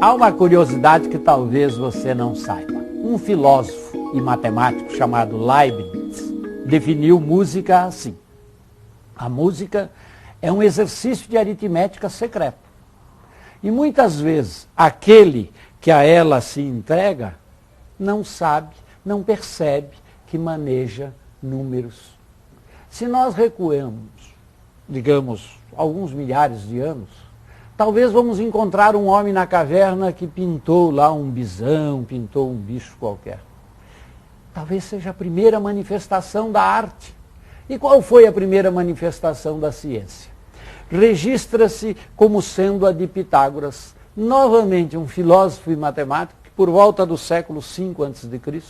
Há uma curiosidade que talvez você não saiba. Um filósofo e matemático chamado Leibniz definiu música assim. A música é um exercício de aritmética secreto. E muitas vezes aquele que a ela se entrega não sabe, não percebe que maneja números. Se nós recuamos, digamos, alguns milhares de anos, talvez vamos encontrar um homem na caverna que pintou lá um bisão, pintou um bicho qualquer. Talvez seja a primeira manifestação da arte. E qual foi a primeira manifestação da ciência? Registra-se como sendo a de Pitágoras, novamente um filósofo e matemático que por volta do século V a.C.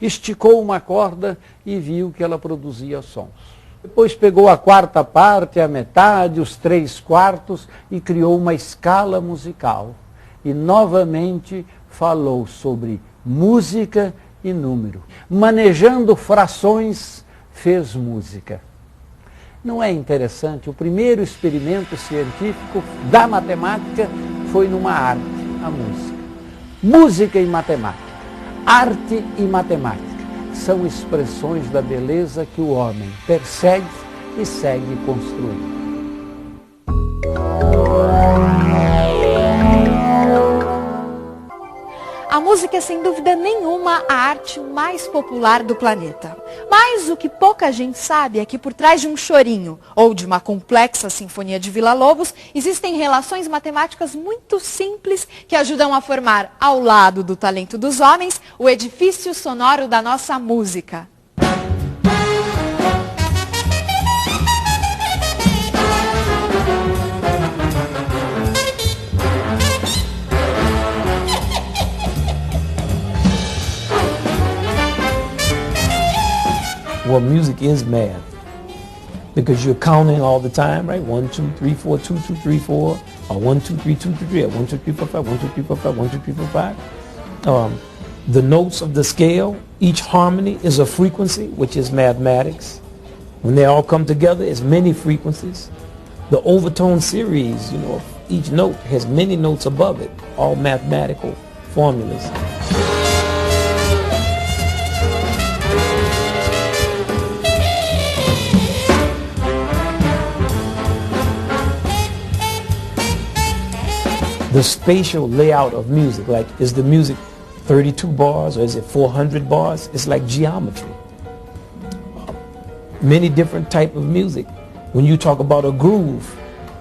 esticou uma corda e viu que ela produzia sons. Depois pegou a quarta parte, a metade, os 3/4 e criou uma escala musical. E novamente falou sobre música e número. Manejando frações, fez música. Não é interessante? O primeiro experimento científico da matemática foi numa arte, a música. Música e matemática, arte e matemática são expressões da beleza que o homem persegue e segue construindo. A música é, sem dúvida nenhuma, a arte mais popular do planeta. Mas o que pouca gente sabe é que por trás de um chorinho ou de uma complexa sinfonia de Villa-Lobos, existem relações matemáticas muito simples que ajudam a formar, ao lado do talento dos homens, o edifício sonoro da nossa música. Well, music is math because you're counting all the time, right? 1, 2, 3, 4, 2, 2, 3, 4, or 1, 2, 3, 2, 3, 3, or 1, 2, 3, 4, 5, 1, 2, 3, 4, 5, 1, 2, 3, 4, 5. The notes of the scale, each harmony is a frequency, which is mathematics. When they all come together, it's many frequencies. The overtone series, each note has many notes above it, all mathematical formulas. The spatial layout of music, like is the music 32 bars or is it 400 bars? It's like geometry. Many different type of music. When you talk about a groove,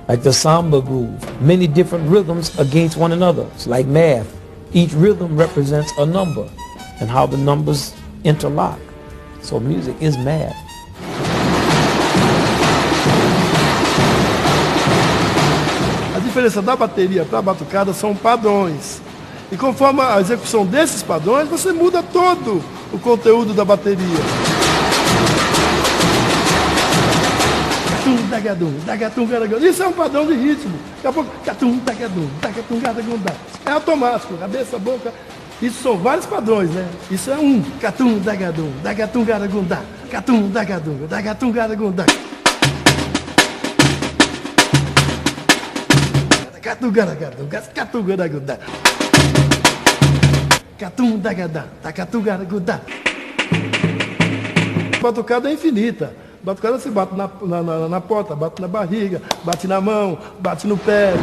like the samba groove, many different rhythms against one another. It's like math. Each rhythm represents a number and how the numbers interlock. So music is math. A diferença da bateria para a batucada são padrões. E conforme a execução desses padrões, você muda todo o conteúdo da bateria. Isso é um padrão de ritmo. Daqui a pouco, é automático, cabeça, boca. Isso são vários padrões, né? Isso é um. Batucada é infinita. Batucada você bate na porta, bate na barriga, bate na mão, bate no pé.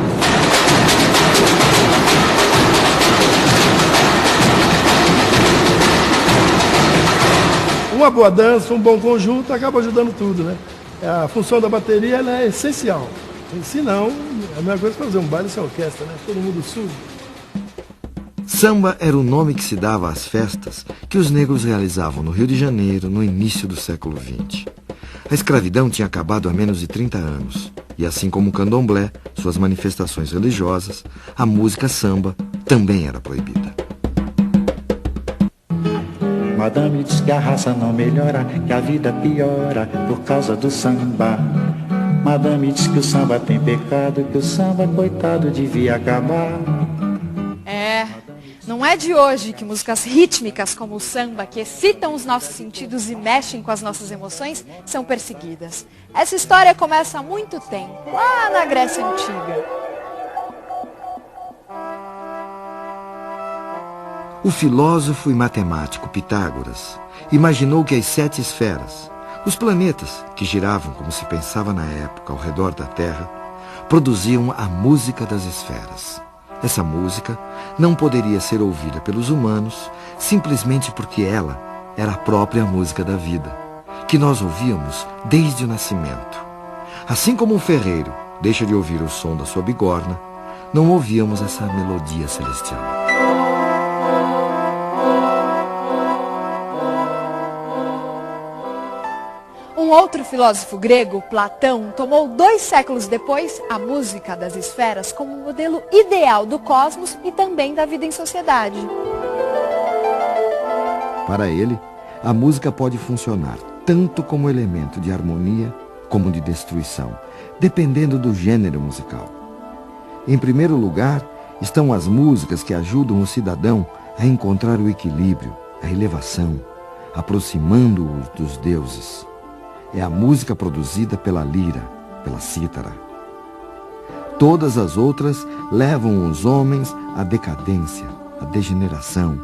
Uma boa dança, um bom conjunto acaba ajudando tudo, né? A função da bateria ela é essencial. Se não, é a mesma coisa que fazer um baile sem orquestra, né? Todo mundo surdo. Samba era o nome que se dava às festas que os negros realizavam no Rio de Janeiro no início do século XX. A escravidão tinha acabado há menos de 30 anos. E assim como o candomblé, suas manifestações religiosas, a música samba também era proibida. Madame diz que a raça não melhora, que a vida piora por causa do samba. Madame diz que o samba tem pecado, que o samba, coitado, devia acabar. Não é de hoje que músicas rítmicas como o samba, que excitam os nossos sentidos e mexem com as nossas emoções, são perseguidas. Essa história começa há muito tempo, lá na Grécia Antiga. O filósofo e matemático Pitágoras imaginou que as 7 esferas, os planetas que giravam como se pensava na época ao redor da Terra, produziam a música das esferas. Essa música não poderia ser ouvida pelos humanos simplesmente porque ela era a própria música da vida, que nós ouvíamos desde o nascimento. Assim como um ferreiro deixa de ouvir o som da sua bigorna, não ouvíamos essa melodia celestial. Um outro filósofo grego, Platão, tomou 2 séculos depois a música das esferas como modelo ideal do cosmos e também da vida em sociedade. Para ele, a música pode funcionar tanto como elemento de harmonia como de destruição, dependendo do gênero musical. Em primeiro lugar, estão as músicas que ajudam o cidadão a encontrar o equilíbrio, a elevação, aproximando-o dos deuses. É a música produzida pela lira, pela cítara. Todas as outras levam os homens à decadência, à degeneração,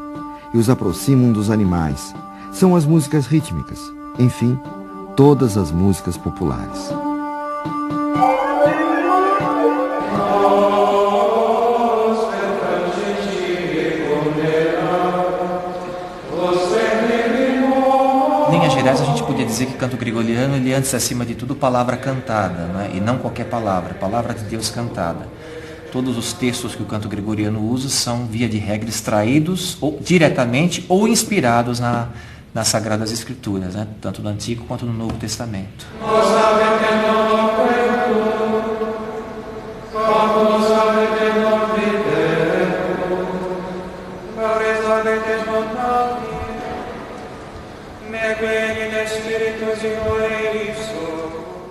e os aproximam dos animais. São as músicas rítmicas, enfim, todas as músicas populares. Em linhas gerais, a gente podia dizer que o canto gregoriano, ele é antes, acima de tudo, palavra cantada, né? E não qualquer palavra, palavra de Deus cantada. Todos os textos que o canto gregoriano usa são, via de regra, extraídos ou, diretamente ou inspirados nas Sagradas Escrituras, né? Tanto no Antigo quanto no Novo Testamento.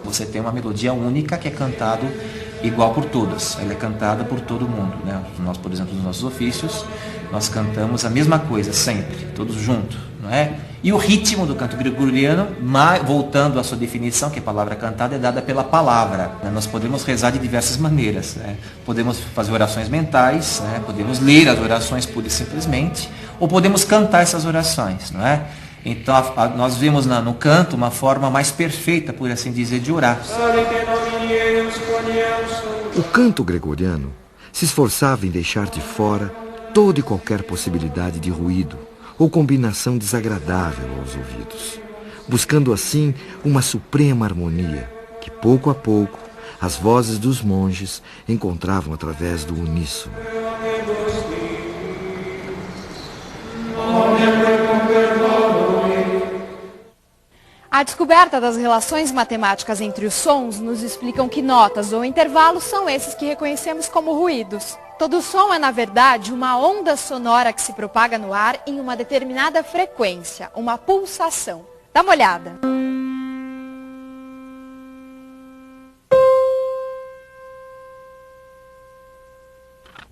Você tem uma melodia única que é cantado igual por todos. Ela é cantada por todo mundo, né? Nós, por exemplo, nos nossos ofícios, nós cantamos a mesma coisa sempre, todos juntos, não é? E o ritmo do canto gregoriano, voltando à sua definição, que a palavra cantada é dada pela palavra, né? Nós podemos rezar de diversas maneiras, né? Podemos fazer orações mentais, né? Podemos ler as orações pura e simplesmente, ou podemos cantar essas orações, não é? Então nós vemos no canto uma forma mais perfeita, por assim dizer, de orar. O canto gregoriano se esforçava em deixar de fora toda e qualquer possibilidade de ruído ou combinação desagradável aos ouvidos, buscando assim uma suprema harmonia que, pouco a pouco, as vozes dos monges encontravam através do uníssono. A descoberta das relações matemáticas entre os sons nos explicam que notas ou intervalos são esses que reconhecemos como ruídos. Todo som é, na verdade, uma onda sonora que se propaga no ar em uma determinada frequência, uma pulsação. Dá uma olhada.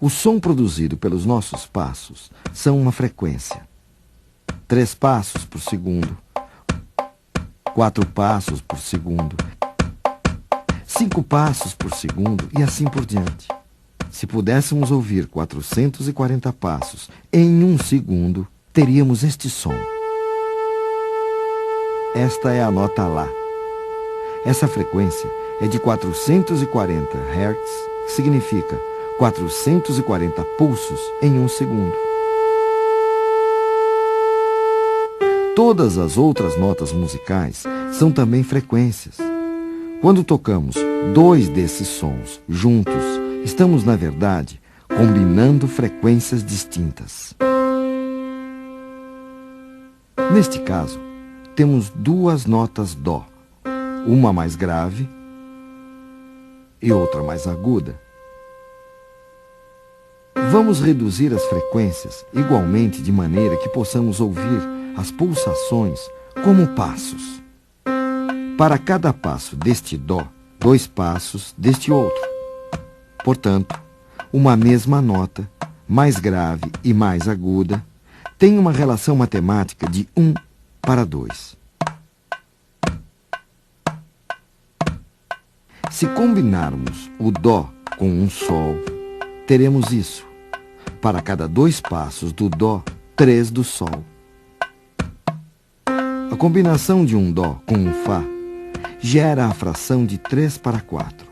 O som produzido pelos nossos passos são uma frequência. 3 passos por segundo. 4 passos por segundo, 5 passos por segundo e assim por diante. Se pudéssemos ouvir 440 passos em 1 segundo, teríamos este som. Esta é a nota Lá. Essa frequência é de 440 Hz, que significa 440 pulsos em 1 segundo. Todas as outras notas musicais são também frequências. Quando tocamos 2 desses sons juntos, estamos, na verdade, combinando frequências distintas. Neste caso, temos 2 notas Dó, uma mais grave e outra mais aguda. Vamos reduzir as frequências igualmente de maneira que possamos ouvir as pulsações como passos. Para cada passo deste Dó, 2 passos deste outro. Portanto, uma mesma nota, mais grave e mais aguda, tem uma relação matemática de 1 para 2. Se combinarmos o Dó com um Sol, teremos isso. Para cada 2 passos do Dó, 3 do Sol. A combinação de um Dó com um Fá gera a fração de 3 para 4.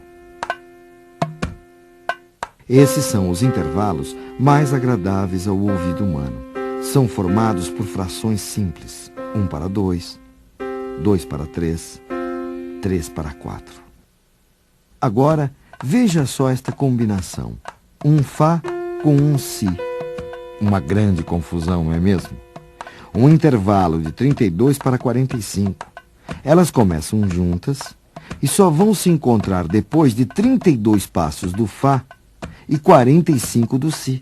Esses são os intervalos mais agradáveis ao ouvido humano. São formados por frações simples. 1 para 2, 2 para 3, 3 para 4. Agora, veja só esta combinação. Um Fá com um Si. Uma grande confusão, não é mesmo? Um intervalo de 32 para 45. Elas começam juntas e só vão se encontrar depois de 32 passos do Fá e 45 do Si.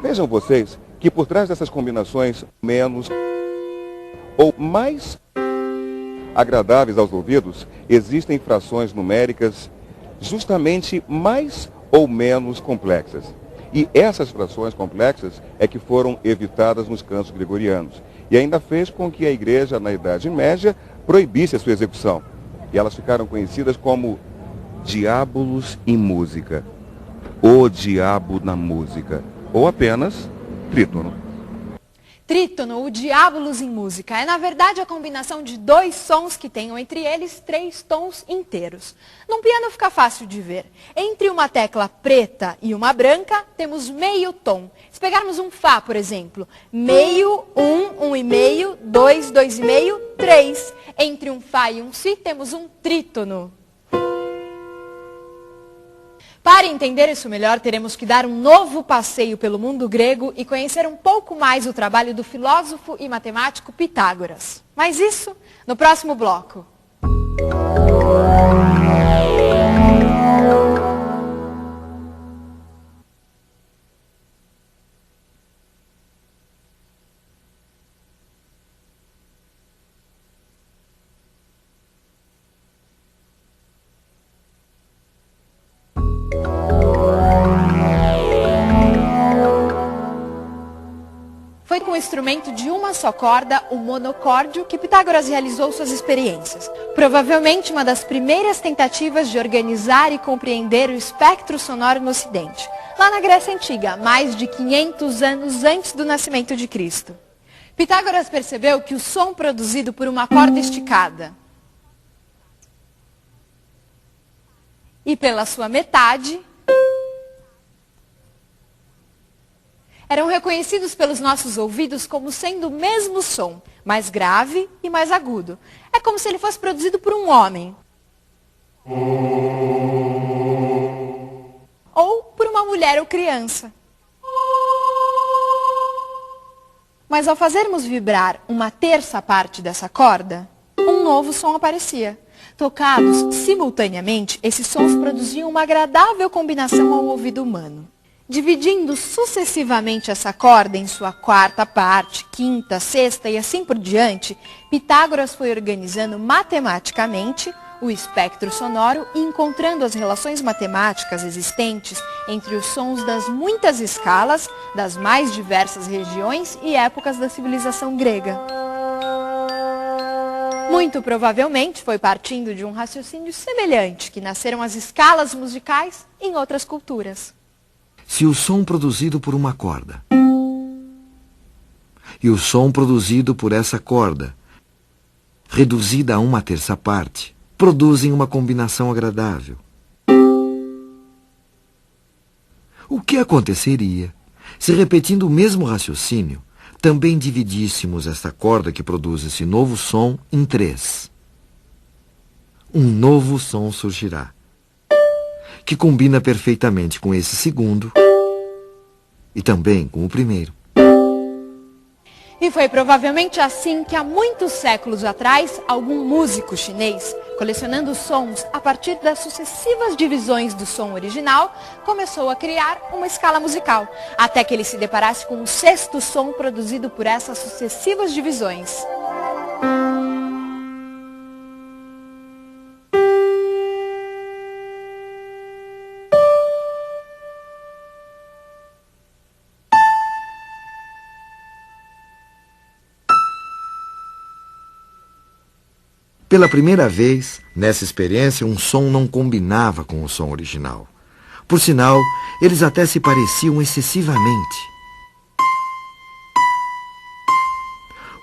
Vejam vocês que por trás dessas combinações menos ou mais agradáveis aos ouvidos, existem frações numéricas justamente mais ou menos complexas. E essas frações complexas é que foram evitadas nos cantos gregorianos. E ainda fez com que a igreja, na Idade Média, proibisse a sua execução. E elas ficaram conhecidas como diábolos em música, o diabo na música, ou apenas trítono. Trítono, o diábolos em música, é na verdade a combinação de 2 sons que tenham entre eles 3 tons inteiros. Num piano fica fácil de ver. Entre uma tecla preta e uma branca, temos meio tom. Se pegarmos um Fá, por exemplo, meio, 1, 1,5, 2, 2,5, 3. Entre um Fá e um Si, temos um trítono. Para entender isso melhor, teremos que dar um novo passeio pelo mundo grego e conhecer um pouco mais o trabalho do filósofo e matemático Pitágoras. Mas isso no próximo bloco. Foi com o instrumento de uma só corda, o monocórdio, que Pitágoras realizou suas experiências. Provavelmente uma das primeiras tentativas de organizar e compreender o espectro sonoro no Ocidente, lá na Grécia Antiga, mais de 500 anos antes do nascimento de Cristo. Pitágoras percebeu que o som produzido por uma corda esticada e pela sua metade eram reconhecidos pelos nossos ouvidos como sendo o mesmo som, mais grave e mais agudo. É como se ele fosse produzido por um homem. Ou por uma mulher ou criança. Mas ao fazermos vibrar uma terça parte dessa corda, um novo som aparecia. Tocados simultaneamente, esses sons produziam uma agradável combinação ao ouvido humano. Dividindo sucessivamente essa corda em sua quarta parte, quinta, sexta e assim por diante, Pitágoras foi organizando matematicamente o espectro sonoro e encontrando as relações matemáticas existentes entre os sons das muitas escalas, das mais diversas regiões e épocas da civilização grega. Muito provavelmente foi partindo de um raciocínio semelhante que nasceram as escalas musicais em outras culturas. Se o som produzido por uma corda e o som produzido por essa corda, reduzida a uma terça parte, produzem uma combinação agradável, o que aconteceria se, repetindo o mesmo raciocínio, também dividíssemos esta corda que produz esse novo som em 3? Um novo som surgirá, que combina perfeitamente com esse segundo e também com o primeiro. E foi provavelmente assim que há muitos séculos atrás, algum músico chinês, colecionando sons a partir das sucessivas divisões do som original, começou a criar uma escala musical, até que ele se deparasse com o 6º som produzido por essas sucessivas divisões. Pela primeira vez, nessa experiência, um som não combinava com o som original. Por sinal, eles até se pareciam excessivamente.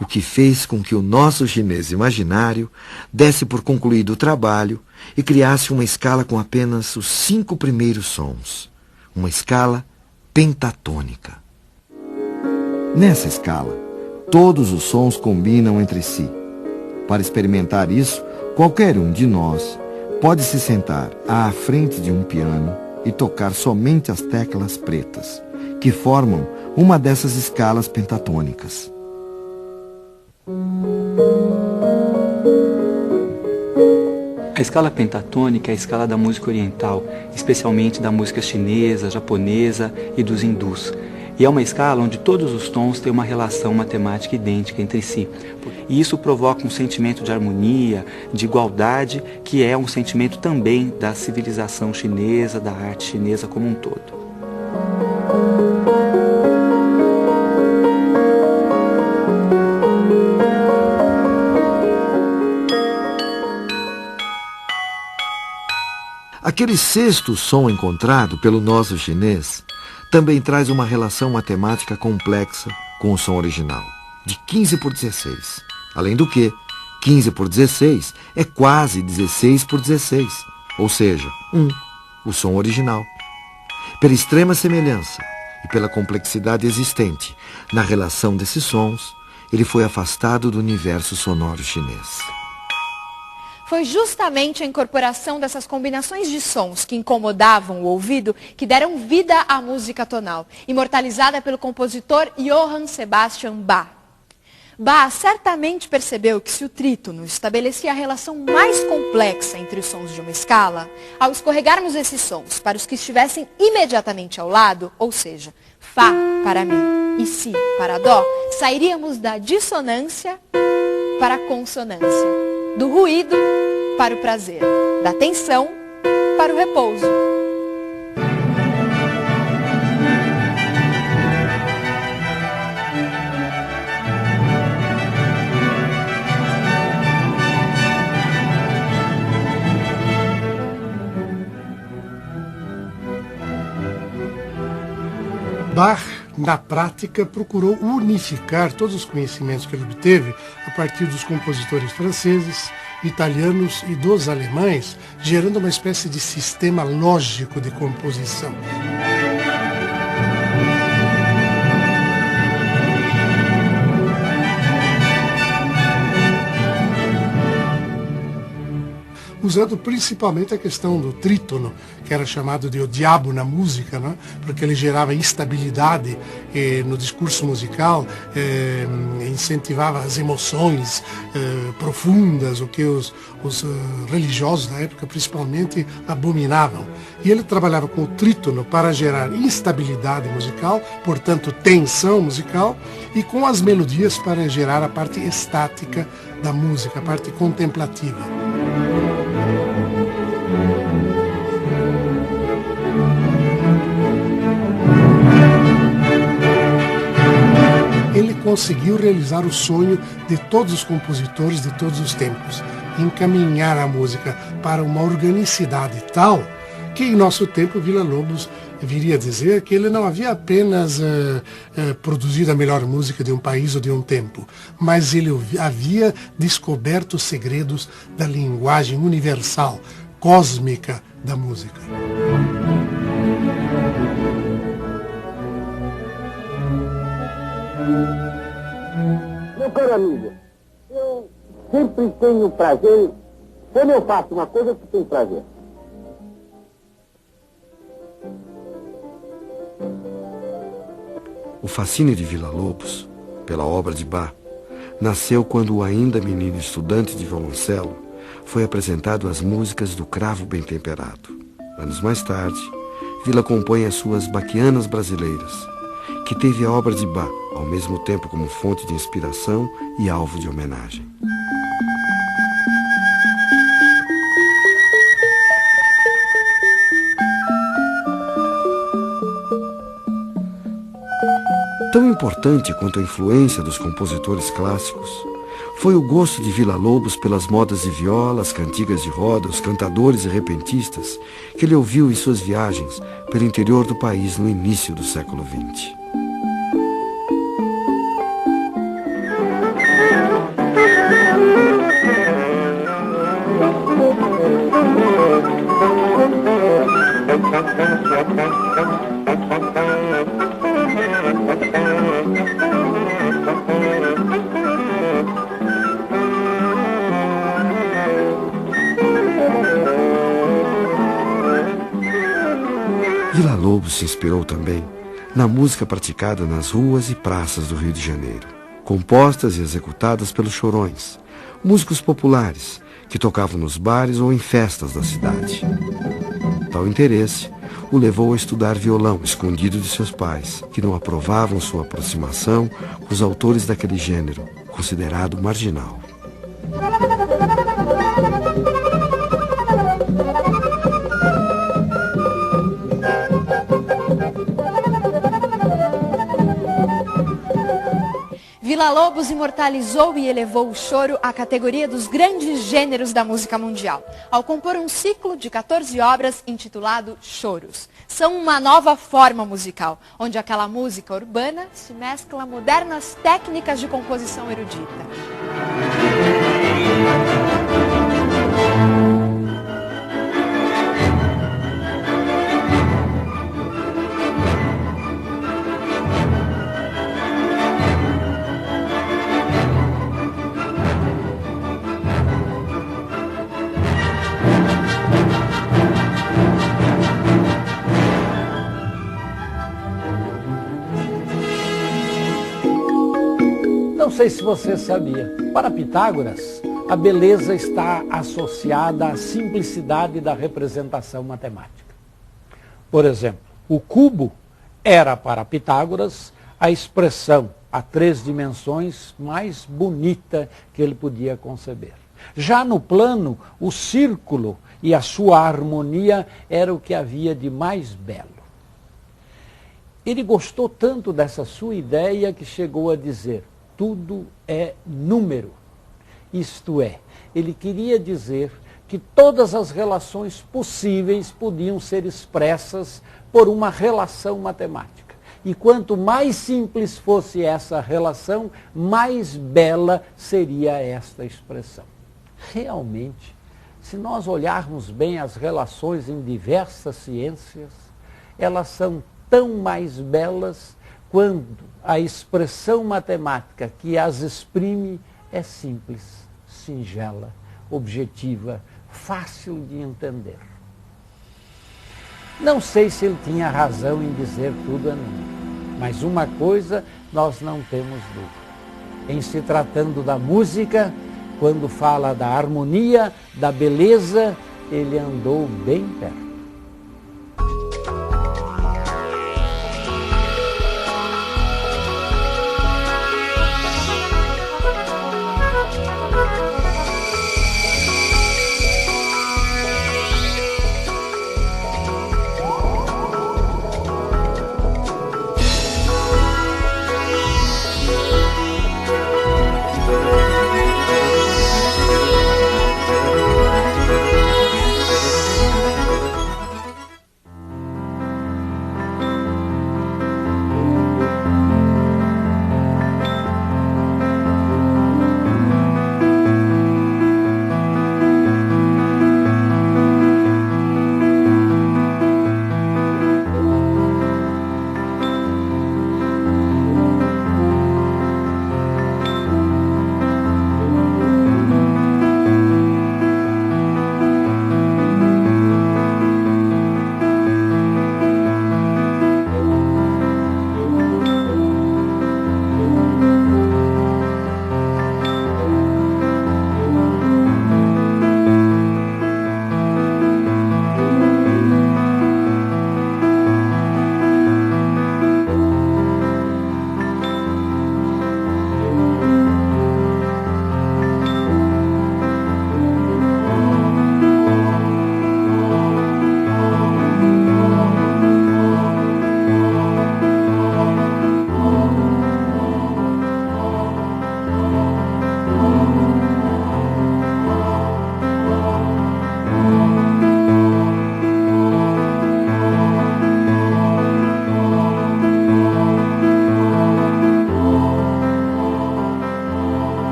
o que fez com que o nosso chinês imaginário desse por concluído o trabalho e criasse uma escala com apenas os 5 primeiros sons, uma escala pentatônica. Nessa escala, todos os sons combinam entre si. Para experimentar isso, qualquer um de nós pode se sentar à frente de um piano e tocar somente as teclas pretas, que formam uma dessas escalas pentatônicas. A escala pentatônica é a escala da música oriental, especialmente da música chinesa, japonesa e dos hindus. E é uma escala onde todos os tons têm uma relação matemática idêntica entre si. E isso provoca um sentimento de harmonia, de igualdade, que é um sentimento também da civilização chinesa, da arte chinesa como um todo. Aquele sexto som encontrado pelo nosso chinês também traz uma relação matemática complexa com o som original, de 15 por 16. Além do que, 15 por 16 é quase 16 por 16, ou seja, 1, o som original. Pela extrema semelhança e pela complexidade existente na relação desses sons, ele foi afastado do universo sonoro chinês. Foi justamente a incorporação dessas combinações de sons que incomodavam o ouvido que deram vida à música tonal, imortalizada pelo compositor Johann Sebastian Bach. Bach certamente percebeu que se o trítono estabelecia a relação mais complexa entre os sons de uma escala, ao escorregarmos esses sons para os que estivessem imediatamente ao lado, ou seja, Fá para Mi e Si para Dó, sairíamos da dissonância para a consonância, do ruído para o prazer, da tensão para o repouso. Bach, na prática, procurou unificar todos os conhecimentos que ele obteve a partir dos compositores franceses, italianos e dos alemães, gerando uma espécie de sistema lógico de composição. Usando principalmente a questão do trítono, que era chamado de o diabo na música, né? Porque ele gerava instabilidade no discurso musical, incentivava as emoções profundas, o que os religiosos da época principalmente abominavam. E ele trabalhava com o trítono para gerar instabilidade musical, portanto tensão musical, e com as melodias para gerar a parte estática da música, a parte contemplativa. Ele conseguiu realizar o sonho de todos os compositores de todos os tempos, encaminhar a música para uma organicidade tal que em nosso tempo Villa-Lobos viria a dizer que ele não havia apenas produzido a melhor música de um país ou de um tempo, mas ele havia descoberto os segredos da linguagem universal, cósmica da música. Meu caro amigo, eu sempre tenho prazer quando eu faço uma coisa que tem prazer. O fascínio de Villa-Lobos, pela obra de Bach, nasceu quando o ainda menino estudante de violoncelo foi apresentado às músicas do Cravo Bem Temperado. Anos mais tarde, Villa compõe as suas Baquianas Brasileiras, que teve a obra de Bach ao mesmo tempo como fonte de inspiração e alvo de homenagem. Tão importante quanto a influência dos compositores clássicos foi o gosto de Villa-Lobos pelas modas de viola, as cantigas de roda, os cantadores e repentistas que ele ouviu em suas viagens pelo interior do país no início do século XX. se inspirou também na música praticada nas ruas e praças do Rio de Janeiro, compostas e executadas pelos chorões, músicos populares que tocavam nos bares ou em festas da cidade. Tal interesse o levou a estudar violão escondido de seus pais, que não aprovavam sua aproximação com os autores daquele gênero, considerado marginal. Villa-Lobos imortalizou e elevou o choro à categoria dos grandes gêneros da música mundial, ao compor um ciclo de 14 obras intitulado Choros. São uma nova forma musical, onde aquela música urbana se mescla a modernas técnicas de composição erudita. Não sei se você sabia, para Pitágoras, a beleza está associada à simplicidade da representação matemática. Por exemplo, o cubo era para Pitágoras a expressão a 3 dimensões mais bonita que ele podia conceber. Já no plano, o círculo e a sua harmonia era o que havia de mais belo. Ele gostou tanto dessa sua ideia que chegou a dizer: tudo é número. Isto é, ele queria dizer que todas as relações possíveis podiam ser expressas por uma relação matemática. E quanto mais simples fosse essa relação, mais bela seria esta expressão. Realmente, se nós olharmos bem as relações em diversas ciências, elas são tão mais belas quando a expressão matemática que as exprime é simples, singela, objetiva, fácil de entender. Não sei se ele tinha razão em dizer tudo é número, mas uma coisa nós não temos dúvida. Em se tratando da música, quando fala da harmonia, da beleza, ele andou bem perto.